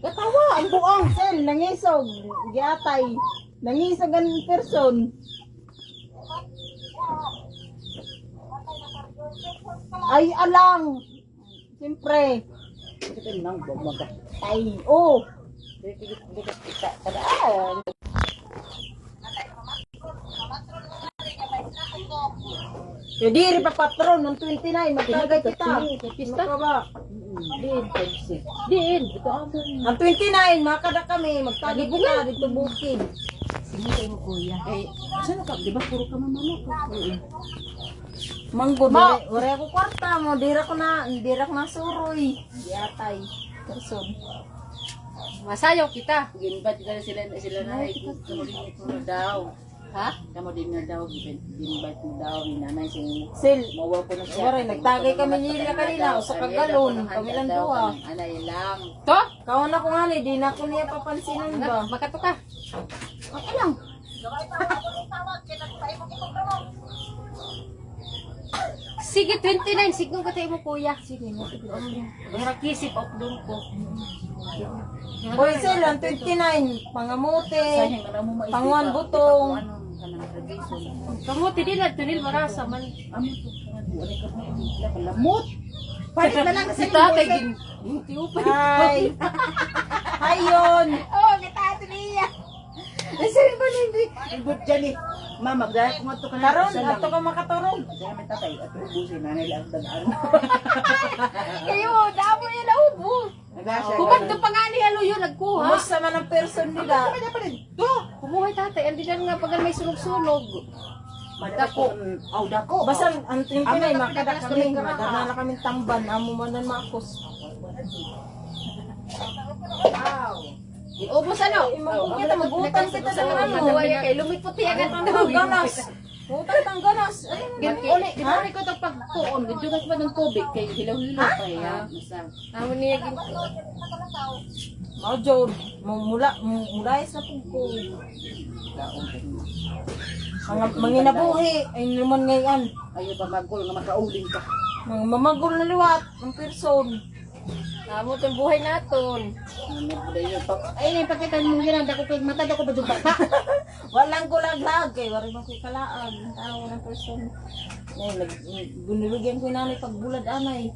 Katawa, ang buang sel, nangisog, giatay, nangisog ang person. Ay, alang. Siyempre. Ay, oh. Jadi, rin pa patron ng 29, magtagay kita. Pista ka ba? Din. Ang 29, makada kami, magtagay kita, dito bukid. Sige kayo kuya. Eh, saan ka? Di ba puro ka mamano ko? Manggo, wala ako kwarta mo, dira ko na suroy. Yatay, person. Masayaw kita. Ginbat ka sila na ay kamu din mo daw. Ha? Kamu din nga daw ginbat mo daw ni nanay sing Sil, mawa ko na siya. wala, nagtagay kami nila kanina, sa kagalon, kami lang duha. Anay lang. To? Kawan ako nga ni, di na ko niya papansinan ba? Makato ka. Okay lang. Sige, 29. Sige ka tayo mo kuya. Sige, mura kisip up doon ko. Boy, Sil, ang 29, pangamote, Sayang na mo maisip. panguan butong. Kanang tradisyon. Kamuti din at tunil marasa man. Amo to kanang wala ka na kalamot. Palit na lang Si sa tatay gin. Buti upay. Hi! Hi yun! Oh, kita niya. Kasi ba hindi? Ibot dyan eh. Ma, magdala ko nga ito ka na. Karon, ato ka makaturong. Kaya may tatay at ubusin nanay lang ang dagaan. Kayo, damo yan na ubo. Kumagto pa nga ni Halo yun, nagkuha. Kumusta man ang person nila? Kumuhay tatay, andi na nga pag may sunog-sunog. Dako. Aw, dako. Basta ang 29, makada kami, madana na kami tamban, amo manan makos. Wow. Ubus ano? Kita magutan kita sa ano. Kay lumiputi agad Ang ganas. Utang tang ganas. Ginari ko ito pagtuon. Gudugas pa ng tubig. Kay hilaw-hilaw pa ya. Amo niya gin. Mao jud, mulais na pugko. Manginabuhi ay naman ngayon. Ayaw pa magul nga makauling ka. Mga mamagol na liwat ang person. Amo tong buhay naton. Ay, napakita mo yan. Dako kay mata dako ba juba? Walang gulaglag kay wari man koy kalaag ang tao ng person. Ay gunulugan ko nanay pagbulad anay.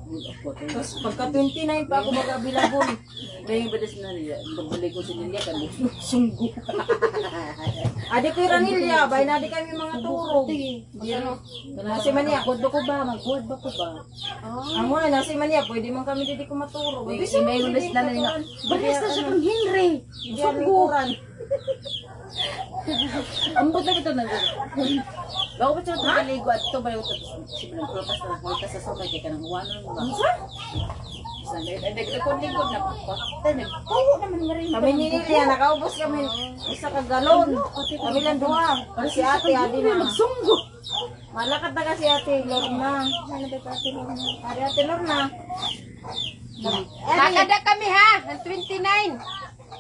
Tapos pagka 29 pa ako magabilabon. Kaya yung badas na nila. Pagbalik ko sa nila kan sunggo. Adi ko ranilya, bay na di kami mga turog. Nasi man niya, Kuwad ba ko ba? Magkuwad ba ko ba? amo na nasi man niya, pwede man kami didi ko maturog. May ulas na nila. Badas na siya kang Henry. Sungguran. Ambot na ito na. Bago ba siya ito kaligo at ito ba yung sibilang propas na nakuha sa somay kaya ka nang uwanan mo ba? Naglikod-likod na patay. Nagpuho naman nga rin. Kami ni Lilia, nakaubos kami isa ka galon. Kami lang duha. Si ate, adi na. Magsunggo. Malakad na kasi ate Lorna. Ano ba ito ate Lorna? Ari ate Lorna. Makada kami ha, ng 29.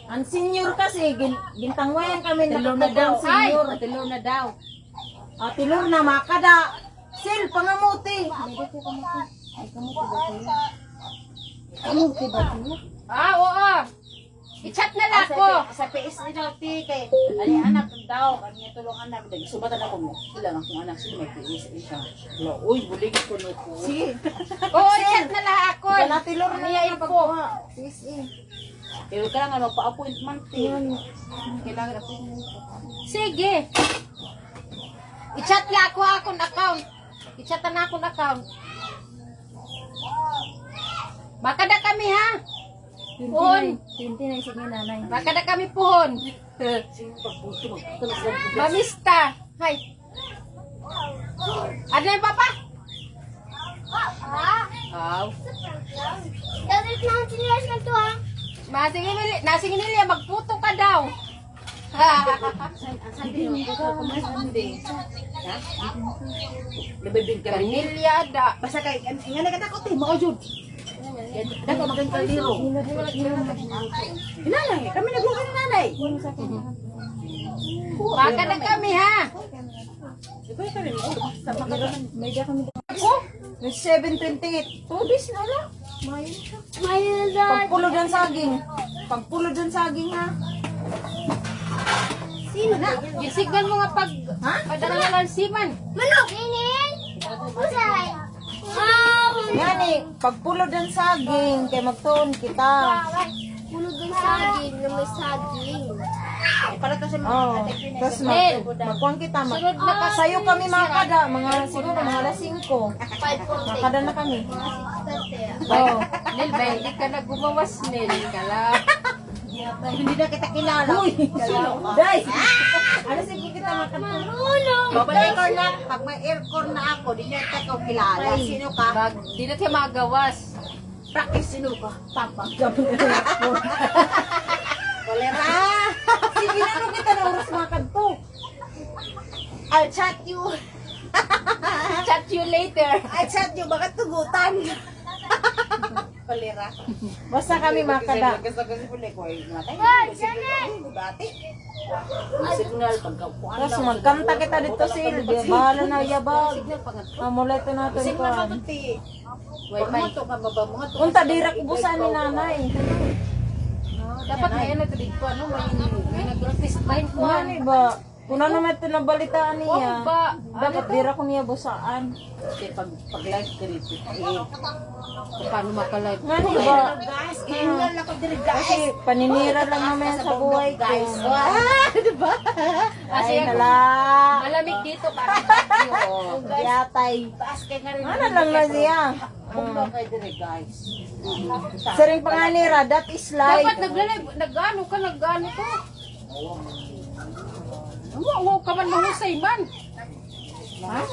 Ang senior kasi, gintangwayan kami Tilor na daw. nakatagong senior. Tilor na daw. Ate Lorna, makada. Sil, pangamuti. Kamuti ba ito? Ah, oo. I-chat na lang ako. Sa PS ni Nauti kay ani anak daw kanya tulong anak dahil subatan ako mo. Sila ang akong anak sila may PS siya. Uy, bulig ko no ko. Si, Oo, i-chat na lang ako. Ate Lorna Niya yung info. pagkuha. Sige. Pero kailangan magpa-appointment eh. Kailangan ako. Sige. I-chat lang ako akong account. I-chat na akong account. Makada kami ha. Puhon. 29 sige nanay. Makada kami puhon. Mamista. Hay. Ano yung papa? Aw. Dapat na sinilas ka to ha. Nasing nila, magputo ka daw. Nabibig ka rin. Pamilyada. Basta kay nga nakatakot eh, mao jud. Dako maging kaliro. Hinanay, kami nagluha ni nanay. Baka na kami ha. Ikaw ka rin. Basta May dia kami. Ako? May 7:28. 2 days na lang. Mayo siya. Mayroon na. Pagpulod ng saging. Pagpulod ng saging ha. Sino na? Gisignan mo nga pag Ha? padala na lang siman. Manok! Inin! Usay! Yan eh. Pagpulod ng saging. Kay magtuon kita. Punog ng saging na may saging. Para to sa Oh. Tapos magkuhan kita. Sunod na kasi. Sayo kami mga kada. Siguro mga alas 5. 5:40. Makada na kami. Mga 6:30. Oh. Nil, ba, hindi ka na gumawas, Nil. Kala. Hindi na kita kilala. Uy! Day! Alas 5 kita makatuon. Marunong! Pag may aircon na, pag may aircon na ako, di na kita ko kilala. Sino ka? Di na siya magawas. Practice, sino ka? Papa. Kolera! Sige na nung kita na oras makadto. I'll chat you. Chat you later. I'll chat you, bakit tugutan? Kolera. Basta kami makada. Gusto ko si Pulay ko ay matay. Hoy, Janet! Dati. Signal pagkakuan Tapos magkanta kita dito Sil. Bahala na yabag. Signal pangat. Amuleto natin ko. Signal matuti. Wi-Fi. Mga to ka baba mga to. Unta dira kubusan ni nanay. Dapat na yan ito dito. Ano may nag-artist bahin ko. Ano ba? Kung ano naman ito nabalitaan niya, ba? dapat dira ko niya busaan. Kasi pag-live ka dito. Paano maka-live? Ano ba? Guys, ingal ako diri guys. Kasi paninira lang naman sa buhay ko. Diba? Ay, hala. Malamig dito para Yatay. taas kay nga rin. Ano lang na siya? Bumba kayo diri guys. Saring panganira, that is life. Dapat nag-ano ka, nag-ano ko. Wow, ka man mahusay man. Ha?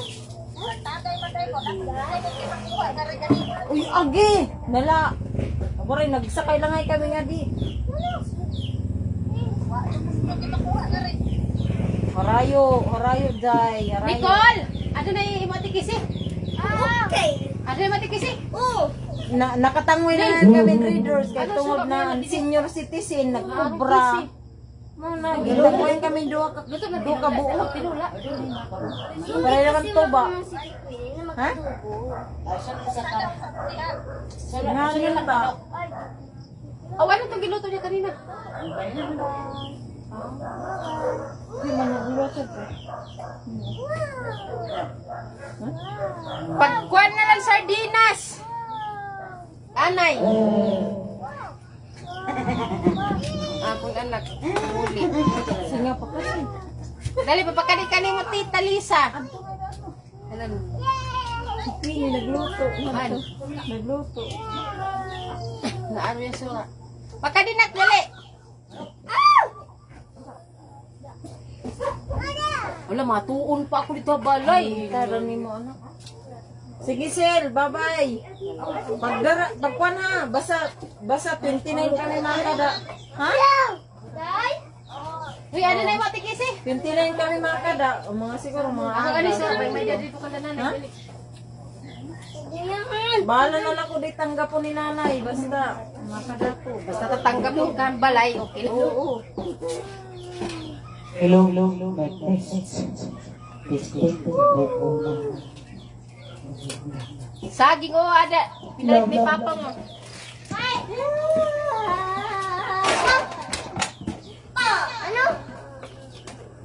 Uy, agi! Nala. Abaray, nagsakay lang ay kami nga di. Harayo, day. Harayo. Nicole! Ano na yung imatikisi? Okay! Ano yung imatikisi? Nakatangoy na yan kami readers kaya tungod na ang senior citizen nagkubra. Mana, gitangoy kami duha ka buo. Pinula. Para naman to ba? Ha? Ngayon ba? Oh, ano itong giluto niya kanina? Hindi man nagluto ko. Pagkuhan na lang sardinas! Anay! Akong anak, huli. Singa pa kasi. Dali, papakani-kani mo, Tita Lisa. Alam, Pili, nagluto. Ano? Nagluto. naano yung sunga. Pakadinak, dali! Wala, matuon pa ako dito, balay. Karani mo anak. Sige, Sel, bye-bye. Pagkuhan ha, basta 29 kami mga kada. Ha? Uy, ano na yung matikisi? 29 kami mga kada. O mga siguro, mga Ako, aga. alis na, may dyan dito ka na nanay. Ha? Dali. Bahala na lang ko di tanggap po ni nanay. Basta, mga kada po. Basta tatanggap mo ka balay, okay lang. Oo. Hello, my friends. This is Saging, oh, ada. Pinalit ni Papa mo. Ano?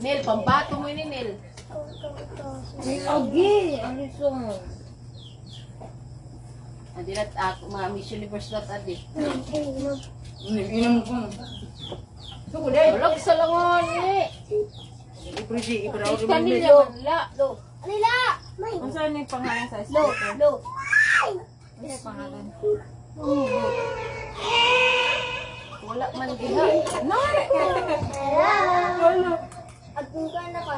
Nel, pambato mo ini, Nel. Agi, ano mo? Andi na ako, mga Miss Universe lot, adi. Inom ko. Walang sa langon, eh. Kanila, wala. Alila! May! Ano saan yung pangalan sa Lo! sticker? Lo! Ano yung pangalan? Wala man diha. No! Hello! Agtungkan na ka.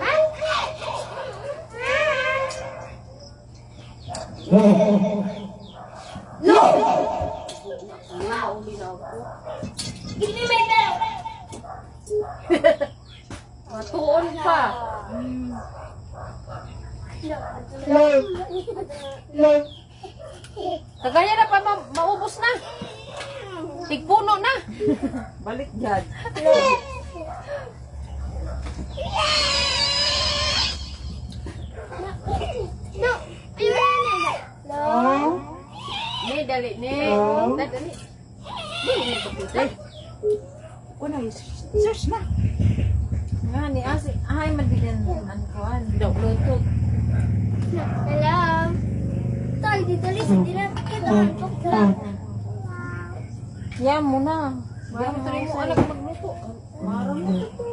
Uli na ako. Gini may na! Matuon pa. Kagaya na pa, maubos na. Tigpuno na. Balik dyan. No! Ayun na! No! dali ni. Dali. Kuna, search na. Nga ni Asi, ay madigan ang kuan. Bluetooth. Hello. Tay, dali sa tinatawag. Yan mo na. Yan mo mo anak magluto. Maro mo ito.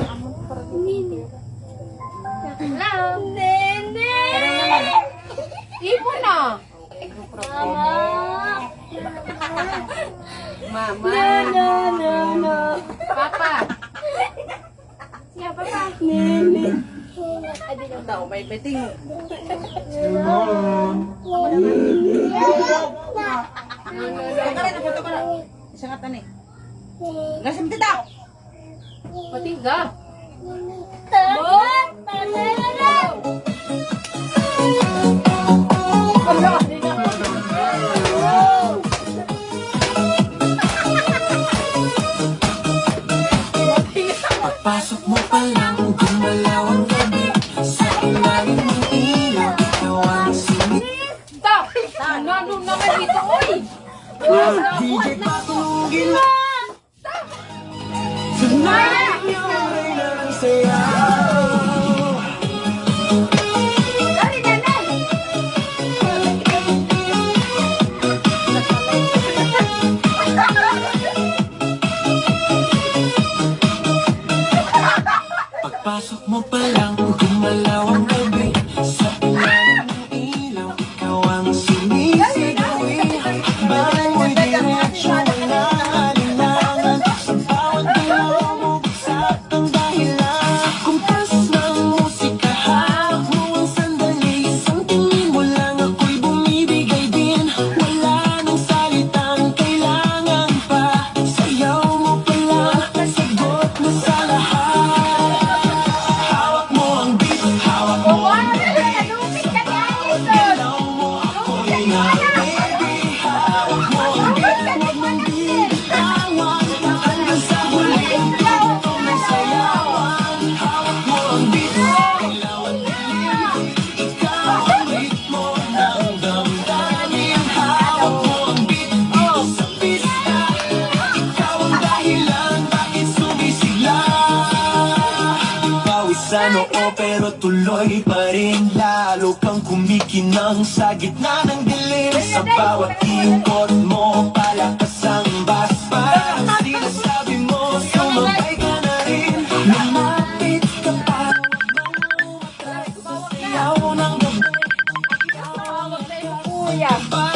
Amon para dito. Hello. Nene. Ipo na. Mama. Mama. No. Papa. Siya papa. Tao, may tingo. Foto ka na. Isang kata ni. Lasam tita. Patiga. Pasok mo pa lang, gumalaw ang gabi. Sa ilalim ng ilaw, ikaw ang sumit. Stop! Ano naman dito, oy! DJ patulugin mo. Tonight, yung reyna ng sayaw. Dali, dali! Pagpasok mo pa lang, gumalaw ang gabi. Sa ilalim ng ilaw, ikaw ang sumisigawi. Balay mo'y diretsyon na alinlangan. Sa bawat galaw mo, bagsak ang dahilan. Sa kumpas ng musika, hawak mo ang sandali. Isang tingin mo lang, ako'y bumibigay din. Wala nang salitang kailangan pa. Sayaw mo pa lang, sagot na sa lahat. Hawak mo ang beat, hawak mo ang beat. Lumit ka ni Alison! Ilaw mo ako'y nga, baby. Hawak mo ang beat, huwag mong bibitawan. Hanggang sa huling pinto may sayawan. Hawak mo ang beat, ilaw ang dilim. Ikaw ang ritmo ng damdamin. Hawak mo ang beat, sa pista. Ikaw ang dahilan, bakit sumisigla? Pawisan oo pero tuloy pa rin. Lalo kang kumikinang sa gitna ng dilim. Sa bawat ikot mo, palakas ang bass. Parang sinasabi mo, sumabay ka na rin. Lumapit ka pa, huwag nang umatras. Sa sayaw ng gabi, Tawag na yung kuya. ba